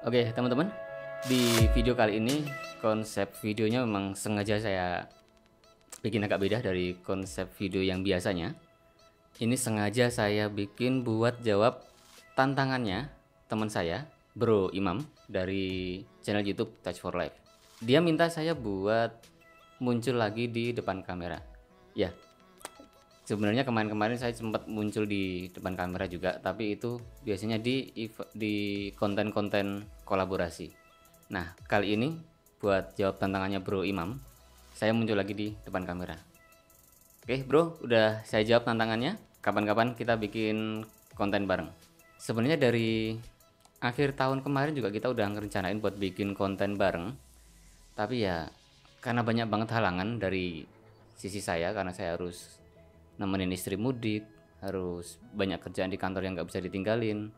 Oke teman-teman, di video kali ini konsep videonya memang sengaja saya bikin agak beda dari konsep video yang biasanya. Ini sengaja saya bikin buat jawab tantangannya teman saya, Bro Imam dari channel YouTube Touch for Life. Dia minta saya buat muncul lagi di depan kamera. Ya, sebenarnya kemarin-kemarin saya sempat muncul di depan kamera juga, tapi itu biasanya di konten-konten kolaborasi. Nah, kali ini buat jawab tantangannya Bro Imam, saya muncul lagi di depan kamera. Oke, Bro, udah saya jawab tantangannya. Kapan-kapan kita bikin konten bareng. Sebenarnya dari akhir tahun kemarin juga kita udah ngerencanain buat bikin konten bareng. Tapi ya karena banyak banget halangan dari sisi saya, karena saya harus nemenin istri mudik, harus banyak kerjaan di kantor yang nggak bisa ditinggalin.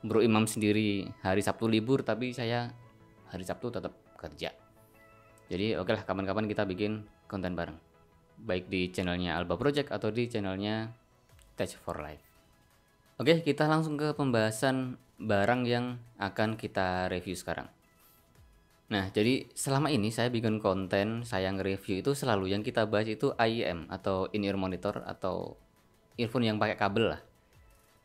Bro Imam sendiri hari Sabtu libur, tapi saya hari Sabtu tetap kerja. Jadi oke lah, kapan-kapan kita bikin konten bareng, baik di channelnya Alba Project atau di channelnya Touch for Life. Oke, kita langsung ke pembahasan barang yang akan kita review sekarang. Nah, jadi selama ini saya bikin konten, saya nge-review itu selalu yang kita bahas itu IEM atau in-ear monitor atau earphone yang pakai kabel lah.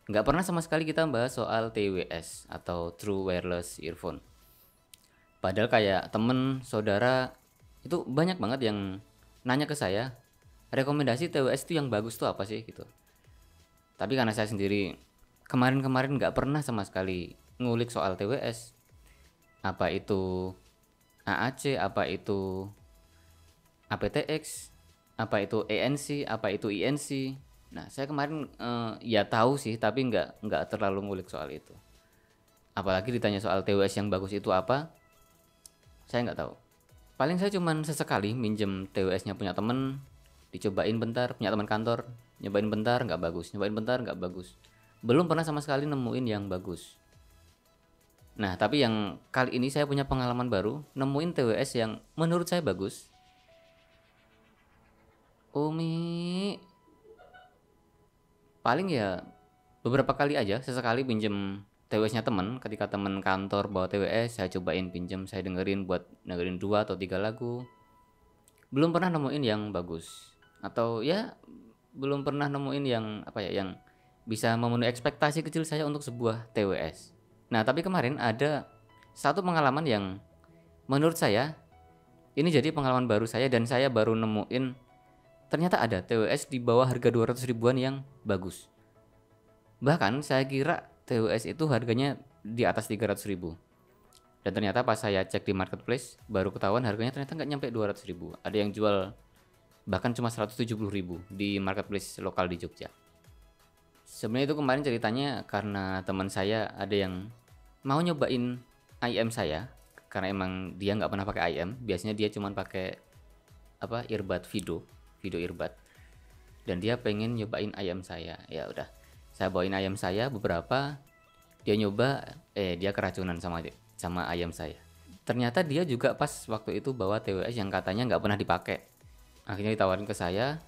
Nggak pernah sama sekali kita bahas soal TWS atau True Wireless Earphone. Padahal kayak temen, saudara itu banyak banget yang nanya ke saya, rekomendasi TWS itu yang bagus tuh apa sih gitu. Tapi karena saya sendiri kemarin-kemarin nggak pernah sama sekali ngulik soal TWS, apa itu AAC, apa itu aptX, apa itu ANC, apa itu INC. Nah, saya kemarin ya tahu sih, tapi nggak terlalu ngulik soal itu. Apalagi ditanya soal TWS yang bagus itu apa, saya nggak tahu. Paling saya cuman sesekali minjem TWS-nya punya temen, dicobain bentar, punya teman kantor, nyobain bentar nggak bagus, nyobain bentar nggak bagus. Belum pernah sama sekali nemuin yang bagus. Nah, tapi yang kali ini saya punya pengalaman baru, nemuin TWS yang menurut saya bagus. Umi, paling ya beberapa kali aja, sesekali pinjem TWS-nya temen. Ketika temen kantor bawa TWS, saya cobain pinjem, saya dengerin buat dengerin 2 atau 3 lagu. Belum pernah nemuin yang bagus. Atau ya belum pernah nemuin yang apa ya, yang bisa memenuhi ekspektasi kecil saya untuk sebuah TWS. Nah, tapi kemarin ada satu pengalaman yang menurut saya ini jadi pengalaman baru saya, dan saya baru nemuin ternyata ada TWS di bawah harga 200 ribuan yang bagus. Bahkan saya kira TWS itu harganya di atas 300 ribu. Dan ternyata pas saya cek di marketplace baru ketahuan harganya ternyata nggak nyampe 200 ribu. Ada yang jual bahkan cuma 170 ribu di marketplace lokal di Jogja. Sebenarnya itu kemarin ceritanya karena teman saya ada yang mau nyobain IM saya, karena emang dia nggak pernah pakai IM, biasanya dia cuma pakai earbud Vido earbud, dan dia pengen nyobain IM saya. Ya udah, saya bawain IM saya beberapa, dia nyoba, dia keracunan sama IM saya. Ternyata dia juga pas waktu itu bawa TWS yang katanya nggak pernah dipakai. Akhirnya ditawarin ke saya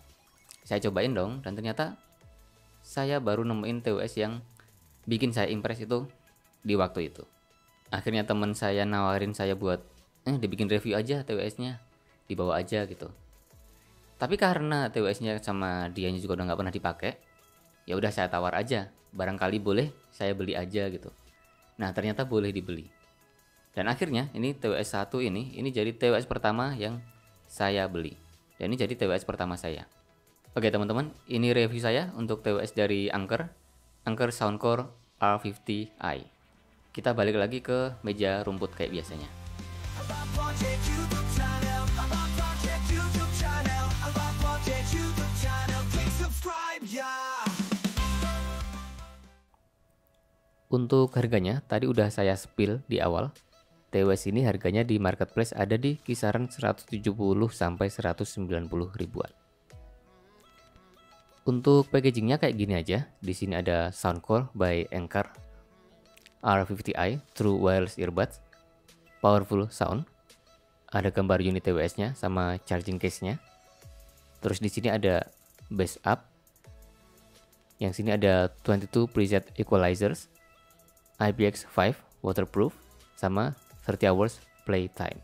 cobain dong, dan ternyata saya baru nemuin TWS yang bikin saya impress itu di waktu itu. Akhirnya teman saya nawarin saya buat dibikin review aja TWS-nya, dibawa aja gitu. Tapi karena TWS-nya sama dianya juga udah nggak pernah dipakai, ya udah saya tawar aja, barangkali boleh saya beli aja gitu. Nah, ternyata boleh dibeli. Dan akhirnya ini TWS 1 ini jadi TWS pertama yang saya beli. Dan ini jadi TWS pertama saya. Oke teman-teman, ini review saya untuk TWS dari Anker Soundcore R50i. Kita balik lagi ke meja rumput kayak biasanya. Untuk harganya, tadi udah saya spill di awal. TWS ini harganya di marketplace ada di kisaran 170 sampai 190 ribuan. Untuk packagingnya kayak gini aja. Di sini ada Soundcore by Anker R50i True Wireless Earbuds, powerful sound. Ada gambar unit TWS-nya sama charging case-nya. Terus di sini ada bass up. Yang sini ada 22 preset equalizers, IPX5 waterproof, sama 30 hours playtime.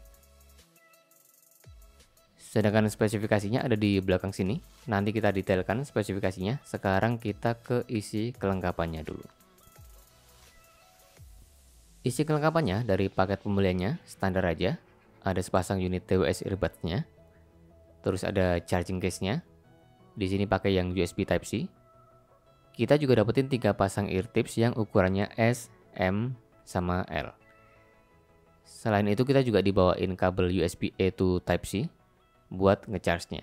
Sedangkan spesifikasinya ada di belakang sini. Nanti kita detailkan spesifikasinya. Sekarang kita ke isi kelengkapannya dulu. Isi kelengkapannya dari paket pembeliannya standar aja. Ada sepasang unit TWS earbuds-nya. Terus ada charging case-nya. Di sini pakai yang USB Type-C. Kita juga dapetin 3 pasang ear tips yang ukurannya S, M, sama L. Selain itu kita juga dibawain kabel USB-A to Type-C buat ngecharge-nya.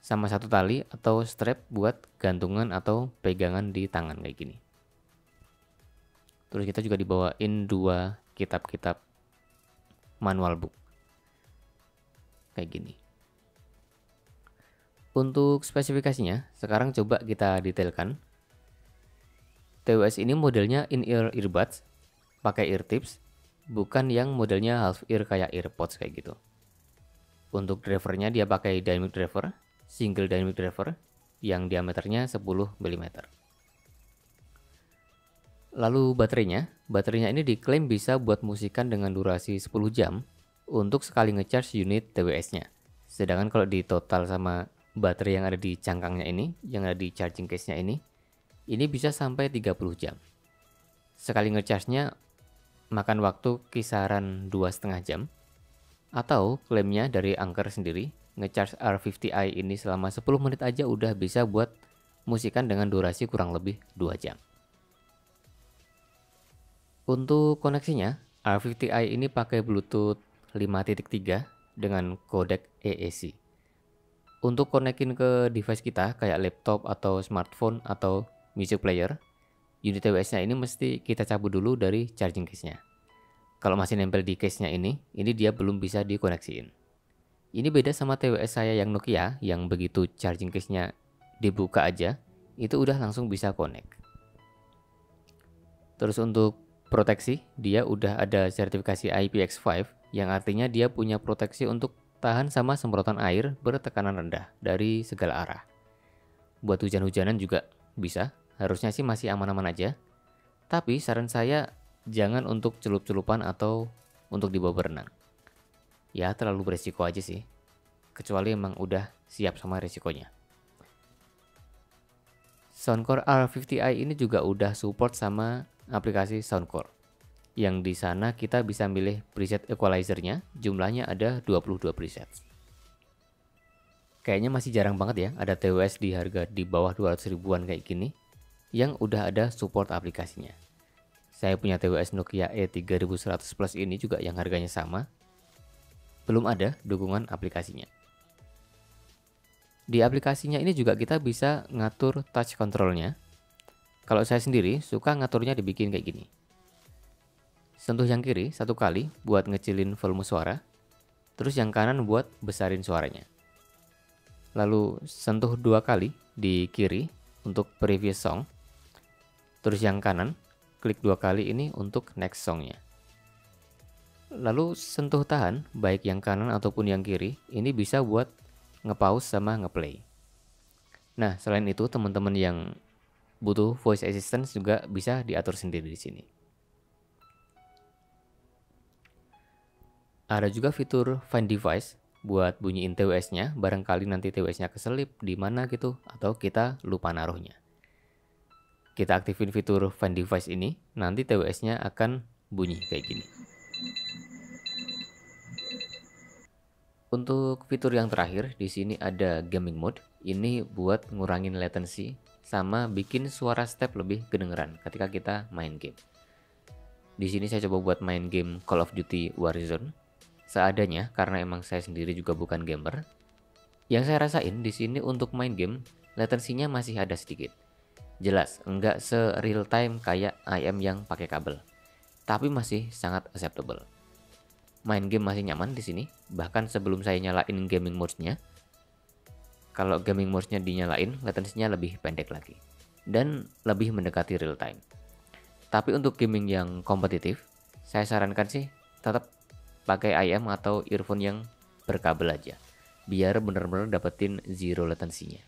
Sama 1 tali atau strap buat gantungan atau pegangan di tangan kayak gini. Terus kita juga dibawain 2 kitab-kitab manual book. Kayak gini. Untuk spesifikasinya, sekarang coba kita detailkan. TWS ini modelnya in-ear earbuds, pakai ear tips, bukan yang modelnya half ear kayak AirPods kayak gitu. Untuk drivernya dia pakai dynamic driver, single dynamic driver yang diameternya 10 mm. Lalu baterainya ini diklaim bisa buat musikan dengan durasi 10 jam untuk sekali ngecharge unit TWS-nya. Sedangkan kalau di total sama baterai yang ada di cangkangnya ini, yang ada di charging case-nya ini bisa sampai 30 jam. Sekali ngecharge-nya makan waktu kisaran 2,5 jam. Atau klaimnya dari Anker sendiri, ngecharge R50i ini selama 10 menit aja udah bisa buat musikan dengan durasi kurang lebih 2 jam. Untuk koneksinya, R50i ini pakai Bluetooth 5.3 dengan kodek AAC. Untuk konekin ke device kita kayak laptop atau smartphone atau music player, unit TWS-nya ini mesti kita cabut dulu dari charging case-nya. Kalau masih nempel di case-nya ini dia belum bisa dikoneksiin. Ini beda sama TWS saya yang Nokia, yang begitu charging case-nya dibuka aja, itu udah langsung bisa connect. Terus untuk proteksi, dia udah ada sertifikasi IPX5, yang artinya dia punya proteksi untuk tahan sama semprotan air bertekanan rendah dari segala arah. Buat hujan-hujanan juga bisa, harusnya sih masih aman-aman aja. Tapi saran saya, jangan untuk celup-celupan atau untuk dibawa berenang. Ya terlalu beresiko aja sih. Kecuali emang udah siap sama resikonya. Soundcore R50i ini juga udah support sama aplikasi Soundcore. Yang di sana kita bisa milih preset equalizer-nya, jumlahnya ada 22 preset. Kayaknya masih jarang banget ya ada TWS di harga di bawah 200 ribuan kayak gini yang udah ada support aplikasinya. Saya punya TWS Nokia E3100 Plus ini juga yang harganya sama. Belum ada dukungan aplikasinya. Di aplikasinya ini juga kita bisa ngatur touch controlnya. Kalau saya sendiri suka ngaturnya dibikin kayak gini. Sentuh yang kiri 1 kali buat ngecilin volume suara. Terus yang kanan buat besarin suaranya. Lalu sentuh 2 kali di kiri untuk previous song. Terus yang kanan klik 2 kali ini untuk next songnya. Lalu sentuh tahan, baik yang kanan ataupun yang kiri, ini bisa buat nge-pause sama nge-play. Nah, selain itu teman-teman yang butuh voice assistant juga bisa diatur sendiri di sini. Ada juga fitur Find Device buat bunyiin TWS-nya, barangkali nanti TWS-nya keselip di mana gitu atau kita lupa naruhnya. Kita aktifin fitur Find Device ini, nanti TWS-nya akan bunyi kayak gini. Untuk fitur yang terakhir, di sini ada Gaming Mode. Ini buat ngurangin latency sama bikin suara step lebih kedengeran ketika kita main game. Di sini saya coba buat main game Call of Duty Warzone seadanya karena emang saya sendiri juga bukan gamer. Yang saya rasain di sini untuk main game, latensinya masih ada sedikit. Jelas, enggak se-real time kayak IM yang pakai kabel, tapi masih sangat acceptable. Main game masih nyaman di sini, bahkan sebelum saya nyalain gaming mode-nya. Kalau gaming mode-nya dinyalain, latensinya lebih pendek lagi dan lebih mendekati real time. Tapi untuk gaming yang kompetitif, saya sarankan sih tetap pakai IM atau earphone yang berkabel aja, biar bener-bener dapetin zero latensinya.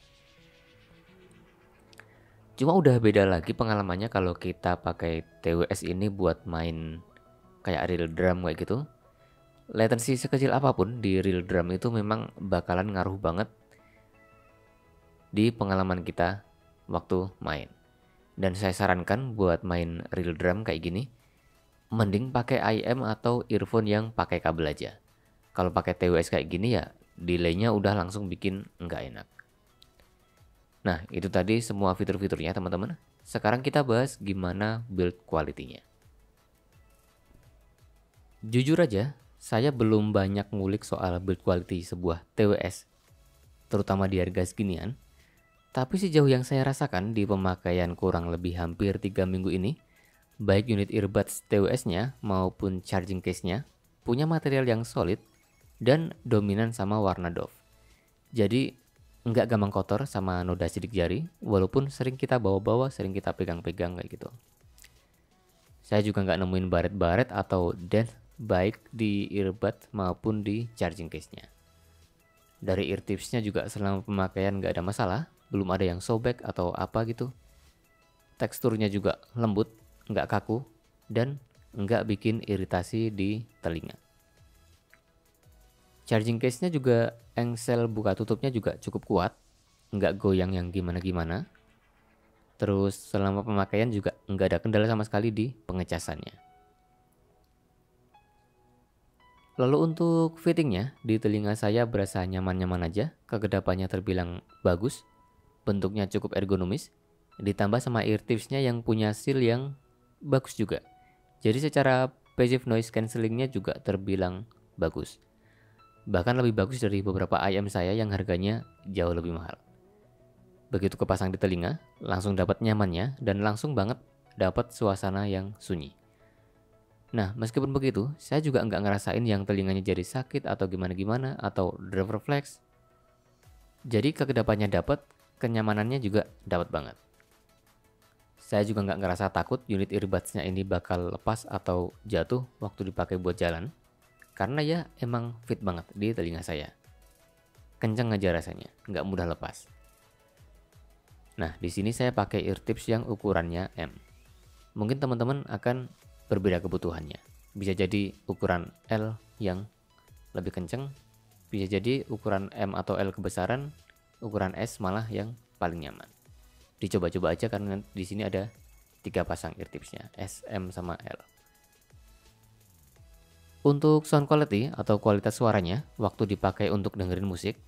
Cuma udah beda lagi pengalamannya kalau kita pakai TWS ini buat main kayak real drum kayak gitu. Latency sekecil apapun di real drum itu memang bakalan ngaruh banget di pengalaman kita waktu main. Dan saya sarankan buat main real drum kayak gini, mending pakai IM atau earphone yang pakai kabel aja. Kalau pakai TWS kayak gini ya delaynya udah langsung bikin nggak enak. Nah, itu tadi semua fitur-fiturnya teman-teman. Sekarang kita bahas gimana build quality-nya. Jujur aja, saya belum banyak ngulik soal build quality sebuah TWS, terutama di harga seginian. Tapi sejauh yang saya rasakan di pemakaian kurang lebih hampir 3 minggu ini, baik unit earbuds TWS-nya maupun charging case-nya punya material yang solid dan dominan sama warna doff. Jadi nggak gampang kotor sama noda sidik jari, walaupun sering kita bawa-bawa, sering kita pegang-pegang kayak gitu. Saya juga nggak nemuin baret-baret atau dent baik di earbud maupun di charging case-nya. Dari ear tips-nya juga selama pemakaian nggak ada masalah, belum ada yang sobek atau apa gitu. Teksturnya juga lembut, nggak kaku, dan nggak bikin iritasi di telinga. Charging case-nya juga engsel buka tutupnya juga cukup kuat, nggak goyang yang gimana-gimana. Terus selama pemakaian juga nggak ada kendala sama sekali di pengecasannya. Lalu untuk fittingnya, di telinga saya berasa nyaman-nyaman aja, kegedapannya terbilang bagus, bentuknya cukup ergonomis, ditambah sama ear tipsnya yang punya seal yang bagus juga. Jadi secara passive noise cancellingnya juga terbilang bagus. Bahkan lebih bagus dari beberapa IM saya yang harganya jauh lebih mahal. Begitu kepasang di telinga, langsung dapat nyamannya dan langsung banget dapat suasana yang sunyi. Nah, meskipun begitu, saya juga nggak ngerasain yang telinganya jadi sakit atau gimana-gimana atau drop reflex. Jadi kekedapannya dapat, kenyamanannya juga dapat banget. Saya juga nggak ngerasa takut unit earbuds-nya ini bakal lepas atau jatuh waktu dipakai buat jalan. Karena ya emang fit banget di telinga saya. Kenceng aja rasanya, nggak mudah lepas. Nah, di sini saya pakai ear tips yang ukurannya M. Mungkin teman-teman akan berbeda kebutuhannya. Bisa jadi ukuran L yang lebih kenceng, bisa jadi ukuran M atau L kebesaran, ukuran S malah yang paling nyaman. Dicoba-coba aja karena di sini ada 3 pasang ear tipsnya, S, M, sama L. Untuk sound quality atau kualitas suaranya waktu dipakai untuk dengerin musik.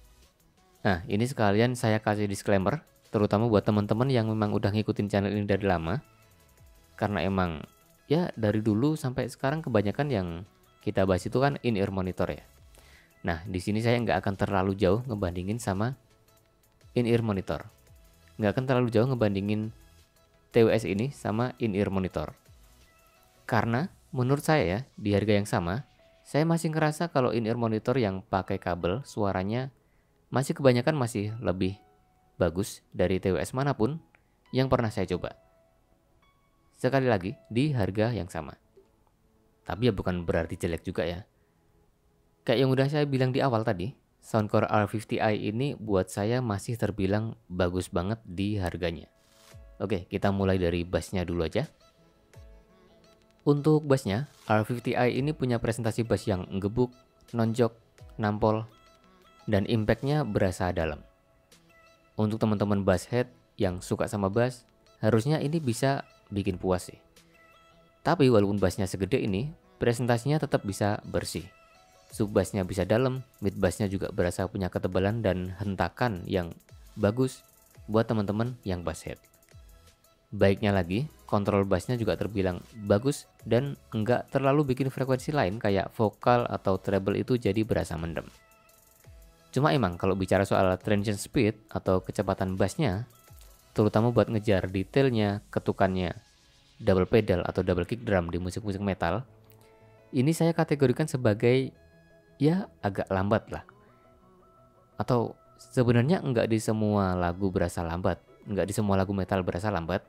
Nah, ini sekalian saya kasih disclaimer, terutama buat teman-teman yang memang udah ngikutin channel ini dari lama. Karena emang ya dari dulu sampai sekarang kebanyakan yang kita bahas itu kan in-ear monitor ya. Nah, di sini saya nggak akan terlalu jauh ngebandingin sama in-ear monitor. Nggak akan terlalu jauh ngebandingin TWS ini sama in-ear monitor. Karena menurut saya ya, di harga yang sama, saya masih ngerasa kalau in-ear monitor yang pakai kabel suaranya masih kebanyakan masih lebih bagus dari TWS manapun yang pernah saya coba. Sekali lagi, di harga yang sama. Tapi ya bukan berarti jelek juga ya. Kayak yang udah saya bilang di awal tadi, Soundcore R50i ini buat saya masih terbilang bagus banget di harganya. Oke, kita mulai dari bassnya dulu aja. Untuk bassnya, R50i ini punya presentasi bass yang ngebuk, nonjok, nampol, dan impactnya berasa dalam. Untuk teman-teman bass head yang suka sama bass, harusnya ini bisa bikin puas sih. Tapi walaupun bassnya segede ini, presentasinya tetap bisa bersih. Sub bassnya bisa dalam, mid bassnya juga berasa punya ketebalan dan hentakan yang bagus buat teman-teman yang bass head. Baiknya lagi, kontrol bassnya juga terbilang bagus dan enggak terlalu bikin frekuensi lain kayak vokal atau treble itu jadi berasa mendem. Cuma emang kalau bicara soal transition speed atau kecepatan bassnya, terutama buat ngejar detailnya, ketukannya, double pedal atau double kick drum di musik-musik metal, ini saya kategorikan sebagai ya agak lambat lah. Atau sebenarnya enggak di semua lagu berasa lambat, enggak di semua lagu metal berasa lambat.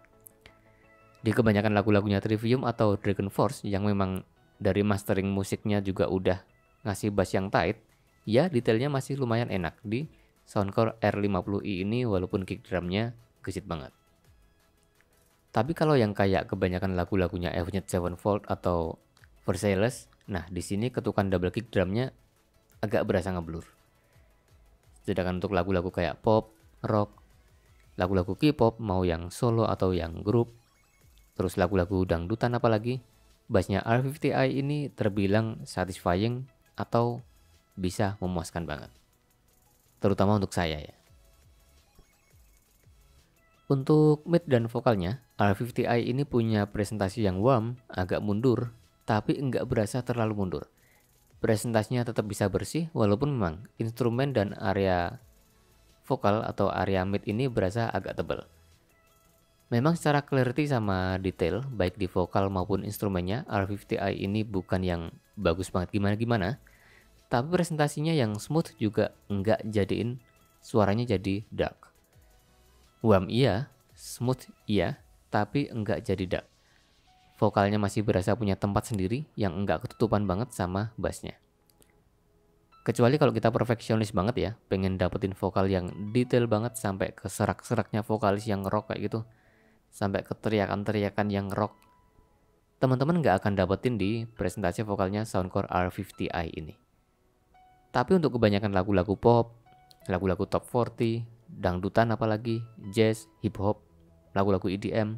Di kebanyakan lagu-lagunya Trivium atau Dragon Force yang memang dari mastering musiknya juga udah ngasih bass yang tight, ya detailnya masih lumayan enak di Soundcore R50i ini walaupun kick drumnya gesit banget. Tapi kalau yang kayak kebanyakan lagu-lagunya Avenged Sevenfold atau Versailles. Nah, di sini ketukan double kick drumnya agak berasa ngeblur. Sedangkan untuk lagu-lagu kayak pop, rock, lagu-lagu K-pop mau yang solo atau yang grup, terus lagu-lagu dangdutan apalagi, bassnya R50i ini terbilang satisfying atau bisa memuaskan banget. Terutama untuk saya ya. Untuk mid dan vokalnya, R50i ini punya presentasi yang warm, agak mundur, tapi enggak berasa terlalu mundur. Presentasinya tetap bisa bersih walaupun memang instrumen dan area vokal atau area mid ini berasa agak tebal. Memang secara clarity sama detail baik di vokal maupun instrumennya R50i ini bukan yang bagus banget gimana-gimana, tapi presentasinya yang smooth juga enggak jadiin suaranya jadi dark. Warm iya, smooth iya, tapi enggak jadi dark. Vokalnya masih berasa punya tempat sendiri yang enggak ketutupan banget sama bassnya. Kecuali kalau kita perfeksionis banget ya, pengen dapetin vokal yang detail banget sampai ke serak-seraknya vokalis yang rock kayak gitu, sampai ke teriakan-teriakan yang rock, teman-teman nggak akan dapetin di presentasi vokalnya Soundcore R50i ini. Tapi untuk kebanyakan lagu-lagu pop, lagu-lagu top 40, dangdutan apalagi, jazz, hip hop, lagu-lagu EDM,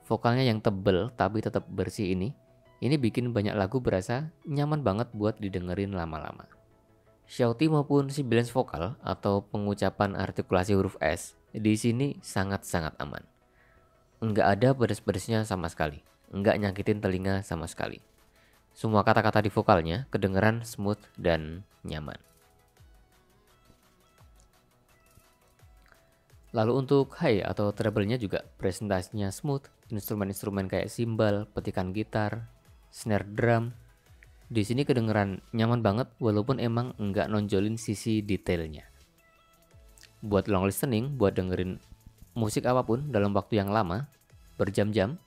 vokalnya yang tebel tapi tetap bersih ini bikin banyak lagu berasa nyaman banget buat didengerin lama-lama. Shouty maupun sibilance vokal atau pengucapan artikulasi huruf S di sini sangat-sangat aman. Enggak ada pedes-pedesnya sama sekali, enggak nyakitin telinga sama sekali. Semua kata-kata di vokalnya kedengeran smooth dan nyaman. Lalu untuk high atau treble-nya juga presentasinya smooth, instrumen-instrumen kayak simbal, petikan gitar, snare drum. Di sini kedengeran nyaman banget walaupun emang enggak nonjolin sisi detailnya. Buat long listening, buat dengerin musik apapun dalam waktu yang lama, berjam-jam,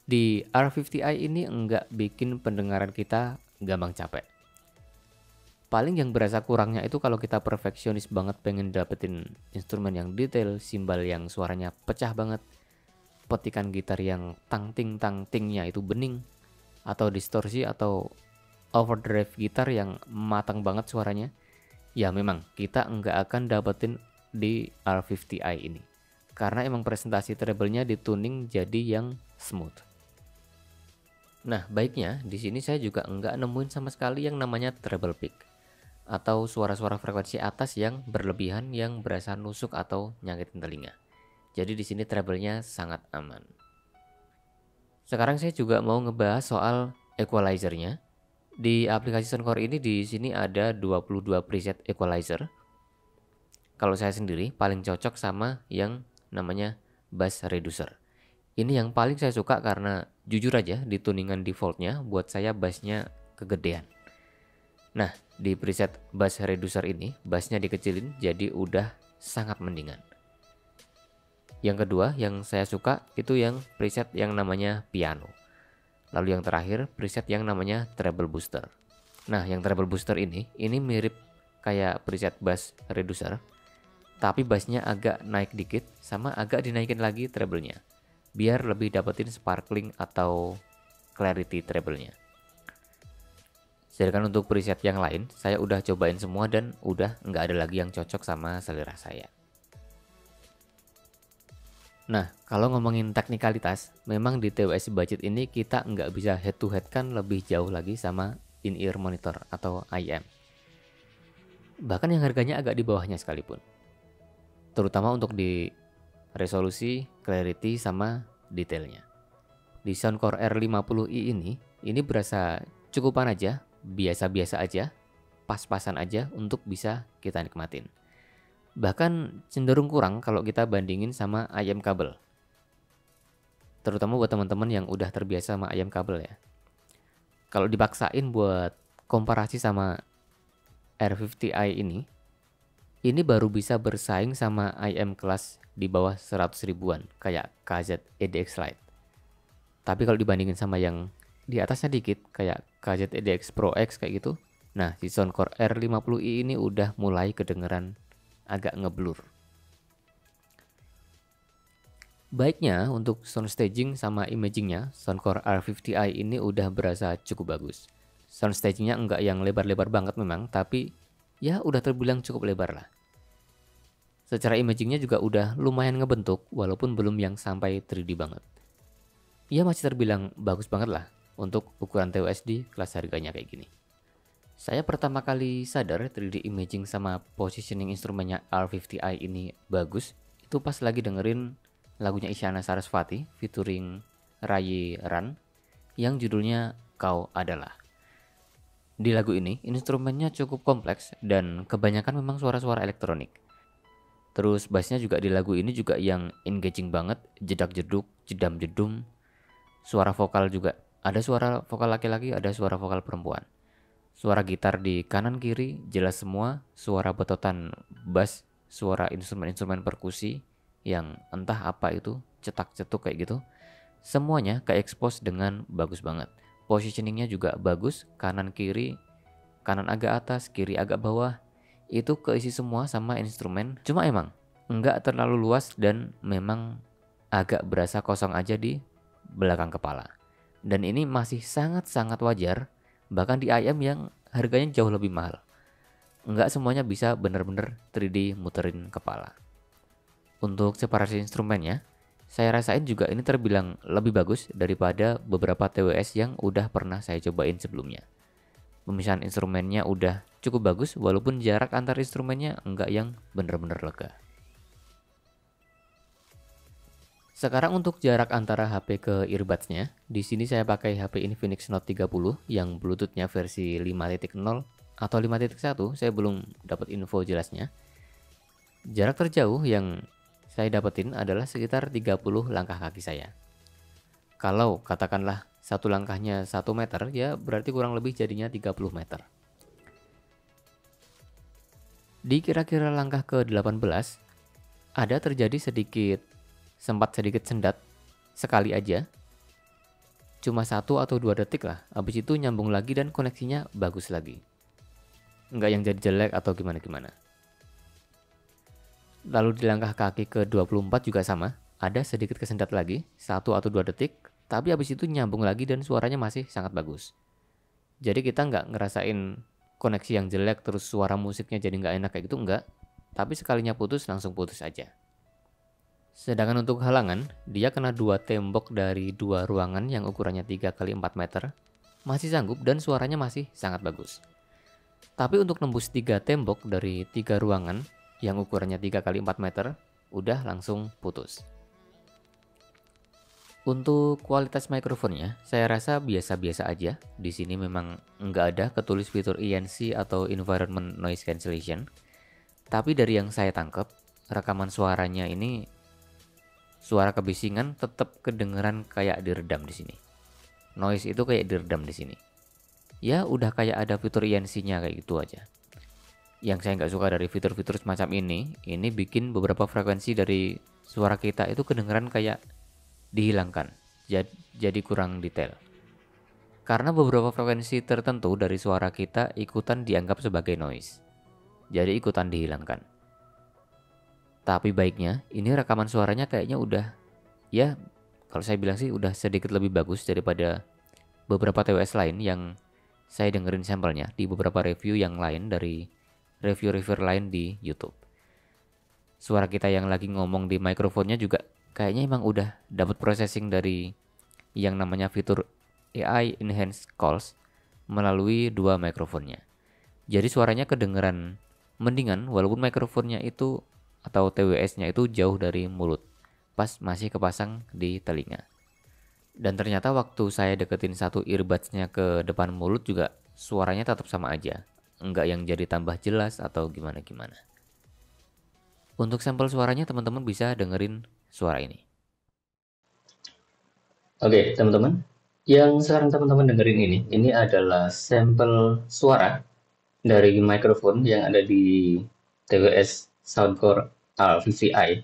di R50i ini enggak bikin pendengaran kita gampang capek. Paling yang berasa kurangnya itu kalau kita perfeksionis banget pengen dapetin instrumen yang detail, simbal yang suaranya pecah banget, petikan gitar yang tang-ting-tang-tingnya itu bening, atau distorsi atau overdrive gitar yang matang banget suaranya. Ya memang kita nggak akan dapetin di R50i ini, karena emang presentasi treble-nya dituning jadi yang smooth. Nah baiknya di sini saya juga nggak nemuin sama sekali yang namanya treble pick atau suara-suara frekuensi atas yang berlebihan yang berasa nusuk atau nyakitin telinga. Jadi di sini treble-nya sangat aman. Sekarang saya juga mau ngebahas soal equalizer-nya. Di aplikasi Soundcore ini di sini ada 22 preset equalizer. Kalau saya sendiri paling cocok sama yang namanya bass reducer. Ini yang paling saya suka karena jujur aja di tuningan defaultnya buat saya bassnya kegedean. Nah, di preset bass reducer ini, bassnya dikecilin jadi udah sangat mendingan. Yang kedua yang saya suka itu yang preset yang namanya piano. Lalu yang terakhir preset yang namanya treble booster. Nah, yang treble booster ini mirip kayak preset bass reducer, tapi bassnya agak naik dikit sama agak dinaikin lagi treble-nya, biar lebih dapetin sparkling atau clarity treble-nya. Sedangkan untuk preset yang lain, saya udah cobain semua dan udah nggak ada lagi yang cocok sama selera saya. Nah, kalau ngomongin teknikalitas, memang di TWS budget ini kita nggak bisa head to head kan lebih jauh lagi sama in-ear monitor atau IM. Bahkan yang harganya agak di bawahnya sekalipun. Terutama untuk di resolusi, clarity, sama detailnya. Di Soundcore R50i ini berasa cukupan aja, biasa-biasa aja, pas-pasan aja untuk bisa kita nikmatin. Bahkan cenderung kurang kalau kita bandingin sama IM kabel. Terutama buat teman-teman yang udah terbiasa sama IM kabel ya. Kalau dipaksain buat komparasi sama R50i ini baru bisa bersaing sama IM kelas di bawah 100 ribuan kayak KZ EDX Lite. Tapi kalau dibandingin sama yang di atasnya dikit kayak KZ EDX Pro X kayak gitu, nah si Soundcore R50i ini udah mulai kedengeran agak ngeblur. Baiknya untuk sound staging sama imagingnya, Soundcore R50i ini udah berasa cukup bagus. Sound stagingnya enggak yang lebar-lebar banget memang, tapi ya udah terbilang cukup lebar lah. Secara imagingnya juga udah lumayan ngebentuk, walaupun belum yang sampai 3D banget. Ya masih terbilang bagus banget lah untuk ukuran TWS di kelas harganya kayak gini. Saya pertama kali sadar 3D imaging sama positioning instrumennya R50i ini bagus, itu pas lagi dengerin lagunya Isyana Sarasvati featuring Ray Ran yang judulnya Kau Adalah. Di lagu ini, instrumennya cukup kompleks dan kebanyakan memang suara-suara elektronik. Terus bassnya juga di lagu ini juga yang engaging banget, jedak-jeduk, jedam-jedum. Suara vokal juga, ada suara vokal laki-laki, ada suara vokal perempuan. Suara gitar di kanan kiri jelas semua, suara betotan bass, suara instrumen-instrumen perkusi yang entah apa itu, cetak-cetuk kayak gitu. Semuanya ke-expose dengan bagus banget. Positioningnya juga bagus, kanan kiri, kanan agak atas, kiri agak bawah. Itu keisi semua sama instrumen. Cuma emang nggak terlalu luas dan memang agak berasa kosong aja di belakang kepala. Dan ini masih sangat-sangat wajar, bahkan di IM yang harganya jauh lebih mahal. Nggak semuanya bisa bener-bener 3D muterin kepala. Untuk separasi instrumennya, saya rasain juga ini terbilang lebih bagus daripada beberapa TWS yang udah pernah saya cobain sebelumnya. Pemisahan instrumennya udah cukup bagus walaupun jarak antar instrumennya enggak yang bener-bener lega. Sekarang untuk jarak antara HP ke earbudsnya, di sini saya pakai HP Infinix Note 30 yang Bluetoothnya versi 5.0 atau 5.1, saya belum dapat info jelasnya. Jarak terjauh yang saya dapetin adalah sekitar 30 langkah kaki saya. Kalau katakanlah satu langkahnya 1 meter, ya berarti kurang lebih jadinya 30 meter. Di kira-kira langkah ke-18, ada terjadi sempat sedikit sendat, sekali aja. Cuma 1 atau 2 detik lah, habis itu nyambung lagi dan koneksinya bagus lagi. Nggak yang jadi jelek atau gimana-gimana. Lalu di langkah kaki ke-24 juga sama, ada sedikit kesendat lagi, 1 atau 2 detik, tapi habis itu nyambung lagi dan suaranya masih sangat bagus. Jadi kita nggak ngerasain koneksi yang jelek terus suara musiknya jadi nggak enak kayak gitu, nggak. Tapi sekalinya putus langsung putus aja. Sedangkan untuk halangan, dia kena 2 tembok dari 2 ruangan yang ukurannya 3x4 meter. Masih sanggup dan suaranya masih sangat bagus. Tapi untuk nembus 3 tembok dari 3 ruangan yang ukurannya 3x4 meter, udah langsung putus. Untuk kualitas mikrofonnya, saya rasa biasa-biasa aja. Di sini memang nggak ada ketulis fitur ENC atau Environment Noise Cancellation. Tapi dari yang saya tangkap, rekaman suaranya ini, suara kebisingan tetap kedengeran kayak diredam di sini. Noise itu kayak diredam di sini. Ya udah kayak ada fitur ENC-nya kayak gitu aja. Yang saya nggak suka dari fitur-fitur semacam ini bikin beberapa frekuensi dari suara kita itu kedengeran kayak dihilangkan, jadi kurang detail. Karena beberapa frekuensi tertentu dari suara kita ikutan dianggap sebagai noise, jadi ikutan dihilangkan. Tapi baiknya, ini rekaman suaranya kayaknya udah, ya kalau saya bilang sih udah sedikit lebih bagus daripada beberapa TWS lain yang saya dengerin sampelnya di beberapa review yang lain dari review-reviewer lain di YouTube. Suara kita yang lagi ngomong di mikrofonnya juga kayaknya emang udah dapat processing dari yang namanya fitur AI Enhanced Calls melalui 2 mikrofonnya. Jadi suaranya kedengeran mendingan walaupun mikrofonnya itu atau TWS-nya itu jauh dari mulut, pas masih kepasang di telinga. Dan ternyata waktu saya deketin satu earbuds-nya ke depan mulut juga suaranya tetap sama aja, enggak yang jadi tambah jelas atau gimana-gimana. Untuk sampel suaranya teman-teman bisa dengerin suara ini. Oke, teman-teman. Yang sekarang teman-teman dengerin ini adalah sampel suara dari mikrofon yang ada di TWS Soundcore R50i.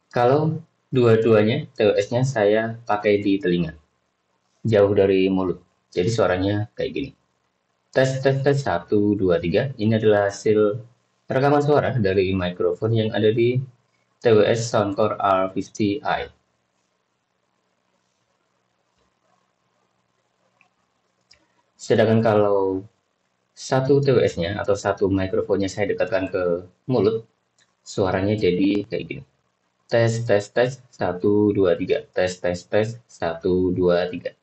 Kalau dua-duanya TWS-nya saya pakai di telinga, jauh dari mulut. Jadi suaranya kayak gini. Tes 1 2 3. Ini adalah hasil rekaman suara dari mikrofon yang ada di TWS Soundcore R50i. Sedangkan kalau satu TWS-nya atau satu mikrofonnya saya dekatkan ke mulut, suaranya jadi kayak gini. Tes, tes, tes, 1, 2, 3. Tes, tes, tes, 1, 2, 3.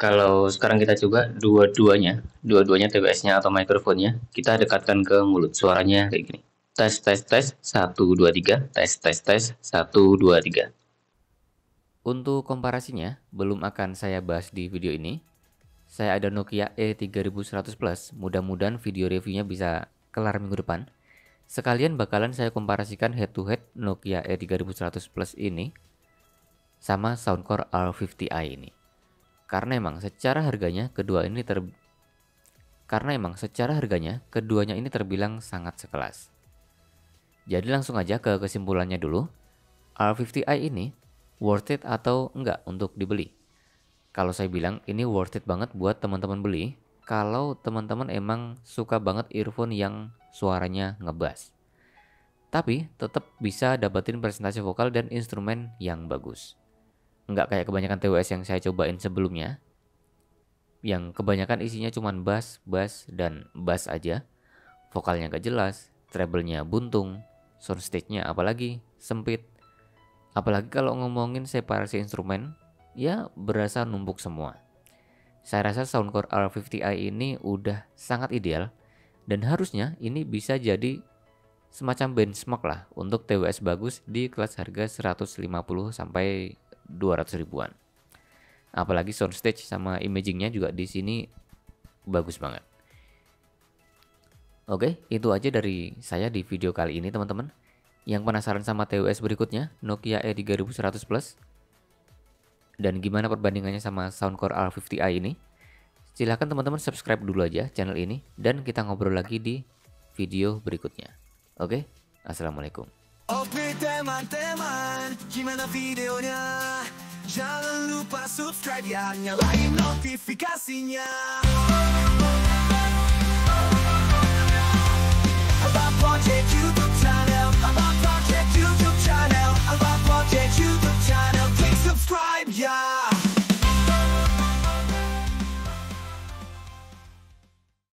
Kalau sekarang kita coba dua-duanya TWS-nya atau mikrofonnya, kita dekatkan ke mulut, suaranya kayak gini. Tes, tes, tes, 1, 2, 3. Tes, tes, tes, 1, 2, 3. Untuk komparasinya, belum akan saya bahas di video ini. Saya ada Nokia E3100 Plus, mudah-mudahan video reviewnya bisa kelar minggu depan. Sekalian bakalan saya komparasikan head to head Nokia E3100 Plus ini sama Soundcore R50i ini. Karena emang secara harganya keduanya ini terbilang sangat sekelas. Jadi langsung aja ke kesimpulannya dulu. R50i ini worth it atau enggak untuk dibeli? Kalau saya bilang ini worth it banget buat teman-teman beli kalau teman-teman emang suka banget earphone yang suaranya ngebass. Tapi tetap bisa dapetin presentasi vokal dan instrumen yang bagus. Nggak kayak kebanyakan TWS yang saya cobain sebelumnya, yang kebanyakan isinya cuman bass, bass, dan bass aja. Vokalnya nggak jelas, treble-nya buntung, soundstage-nya apalagi sempit. Apalagi kalau ngomongin separasi instrumen, ya berasa numpuk semua. Saya rasa Soundcore R50i ini udah sangat ideal, dan harusnya ini bisa jadi semacam benchmark lah untuk TWS bagus di kelas harga 150 sampai 200 ribuan. Apalagi soundstage sama imagingnya juga di sini bagus banget. Oke, itu aja dari saya di video kali ini teman-teman. Yang penasaran sama TWS berikutnya, Nokia E3100 Plus, dan gimana perbandingannya sama Soundcore R50i ini, silahkan teman-teman subscribe dulu aja channel ini, dan kita ngobrol lagi di video berikutnya. Oke, assalamualaikum. Oke teman-teman, gimana videonya? Jangan lupa subscribe ya, nyalain notifikasinya. About Project